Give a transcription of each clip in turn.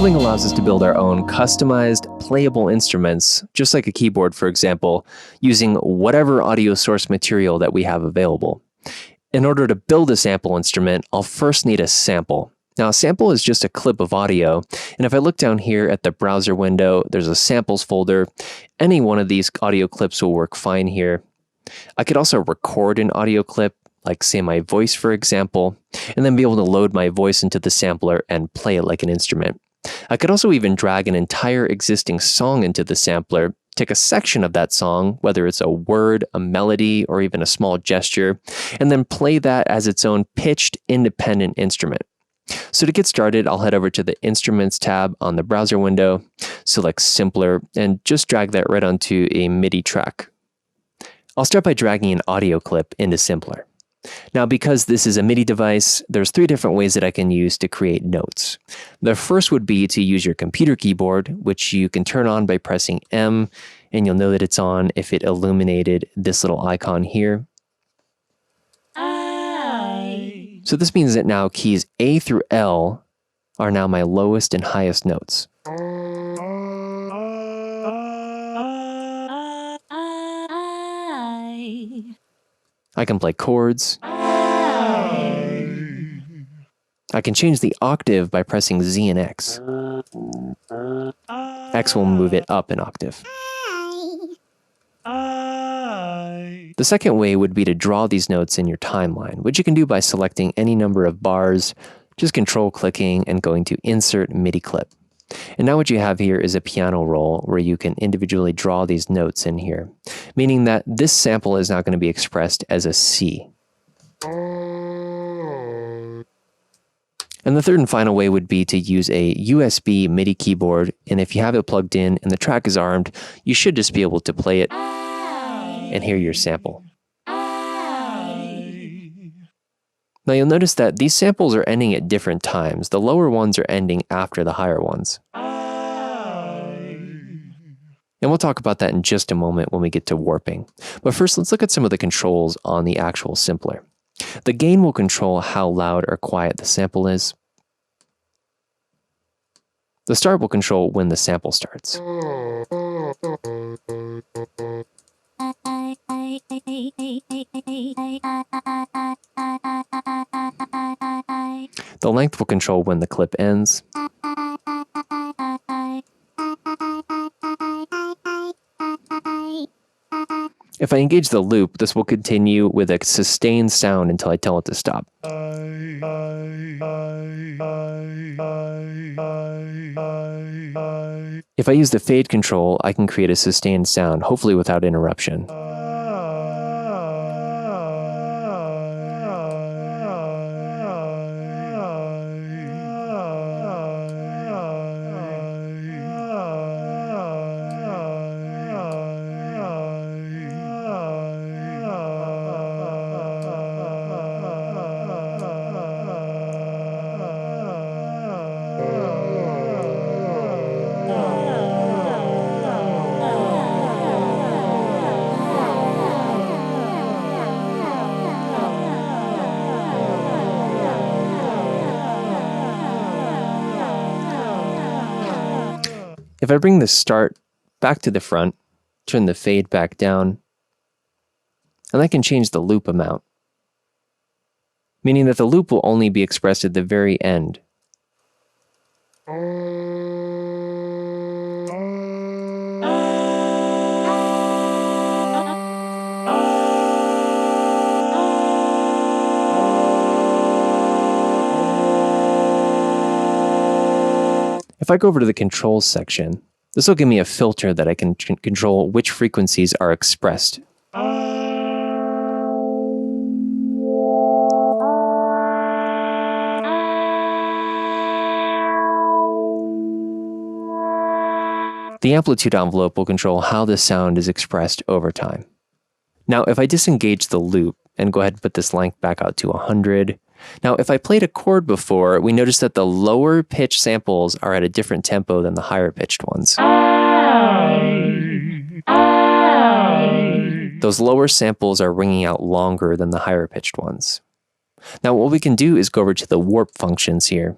Sampling allows us to build our own customized, playable instruments, just like a keyboard, for example, using whatever audio source material that we have available. In order to build a sample instrument, I'll first need a sample. Now, a sample is just a clip of audio, and if I look down here at the browser window, there's a samples folder. Any one of these audio clips will work fine here. I could also record an audio clip, like say my voice, for example, and then be able to load my voice into the sampler and play it like an instrument. I could also even drag an entire existing song into the sampler, take a section of that song, whether it's a word, a melody, or even a small gesture, and then play that as its own pitched, independent instrument. So to get started, I'll head over to the Instruments tab on the browser window, select Simpler, and just drag that right onto a MIDI track. I'll start by dragging an audio clip into Simpler. Now, because this is a MIDI device, there's 3 different ways that I can use to create notes. The first would be to use your computer keyboard, which you can turn on by pressing M, and you'll know that it's on if it illuminated this little icon here. So this means that now keys A through L are now my lowest and highest notes. I can play chords. I can change the octave by pressing Z and X. X will move it up an octave. The second way would be to draw these notes in your timeline, which you can do by selecting any number of bars, just control-clicking and going to Insert MIDI Clip. And now what you have here is a piano roll where you can individually draw these notes in here, meaning that this sample is now going to be expressed as a C. And the third and final way would be to use a USB MIDI keyboard, and if you have it plugged in and the track is armed, you should just be able to play it and hear your sample. Now you'll notice that these samples are ending at different times. The lower ones are ending after the higher ones. And we'll talk about that in just a moment when we get to warping. But first, let's look at some of the controls on the actual sampler. The gain will control how loud or quiet the sample is. The start will control when the sample starts. The length will control when the clip ends. If I engage the loop, this will continue with a sustained sound until I tell it to stop. If I use the fade control, I can create a sustained sound, hopefully without interruption. If I bring the start back to the front, turn the fade back down, and I can change the loop amount, meaning that the loop will only be expressed at the very end. If I go over to the controls section, this will give me a filter that I can control which frequencies are expressed. The amplitude envelope will control how the sound is expressed over time. Now, if I disengage the loop and go ahead and put this length back out to 100, now, if I played a chord before, we noticed that the lower pitch samples are at a different tempo than the higher pitched ones. Those lower samples are ringing out longer than the higher pitched ones. Now, what we can do is go over to the warp functions here.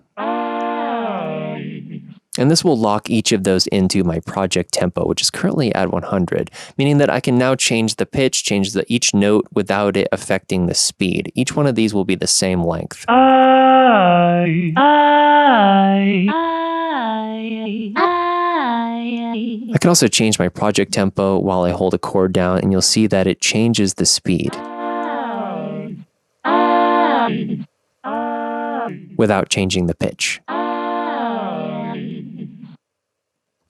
And this will lock each of those into my project tempo, which is currently at 100, meaning that I can now change the pitch, change each note without it affecting the speed. Each one of these will be the same length. I can also change my project tempo while I hold a chord down, and you'll see that it changes the speed without changing the pitch.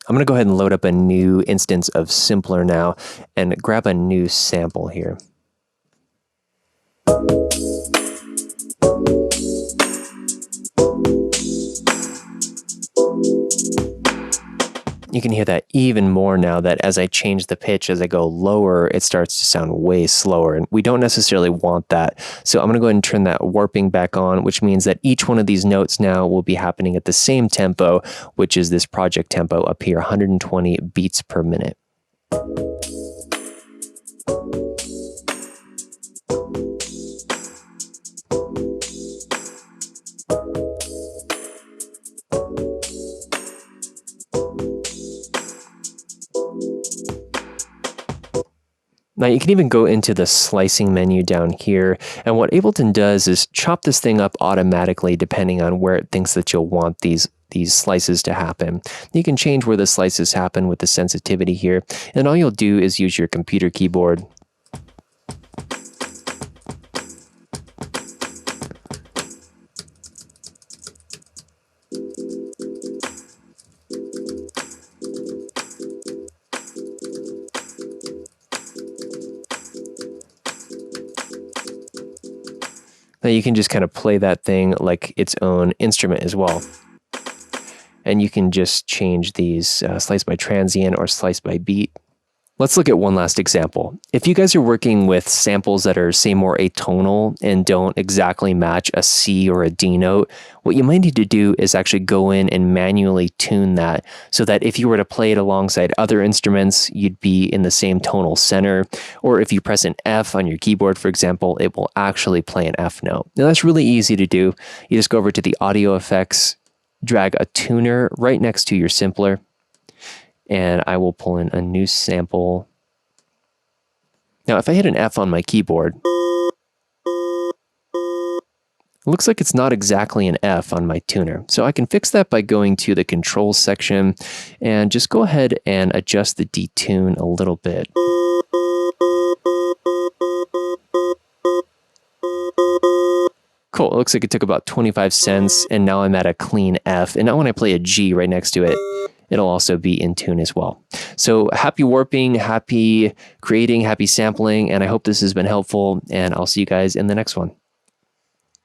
I'm going to go ahead and load up a new instance of Simpler now and grab a new sample here. You can hear that even more now that as I change the pitch, as I go lower, it starts to sound way slower. And we don't necessarily want that. So I'm going to go ahead and turn that warping back on, which means that each one of these notes now will be happening at the same tempo, which is this project tempo up here, 120 beats per minute. Now you can even go into the slicing menu down here, and what Ableton does is chop this thing up automatically depending on where it thinks that you'll want these slices to happen. You can change where the slices happen with the sensitivity here, and all you'll do is use your computer keyboard. Now you can just kind of play that thing like its own instrument as well. And you can just change these slice by transient or slice by beat. Let's look at one last example. If you guys are working with samples that are, say, more atonal and don't exactly match a C or a D note, what you might need to do is actually go in and manually tune that so that if you were to play it alongside other instruments, you'd be in the same tonal center. Or if you press an F on your keyboard, for example, it will actually play an F note. Now that's really easy to do. You just go over to the audio effects, drag a tuner right next to your Simpler, and I will pull in a new sample. Now, if I hit an F on my keyboard, it looks like it's not exactly an F on my tuner. So I can fix that by going to the controls section and just go ahead and adjust the detune a little bit. Cool, it looks like it took about 25 cents, and now I'm at a clean F. And now when I play a G right next to it, it'll also be in tune as well. So happy warping, happy creating, happy sampling, and I hope this has been helpful, and I'll see you guys in the next one.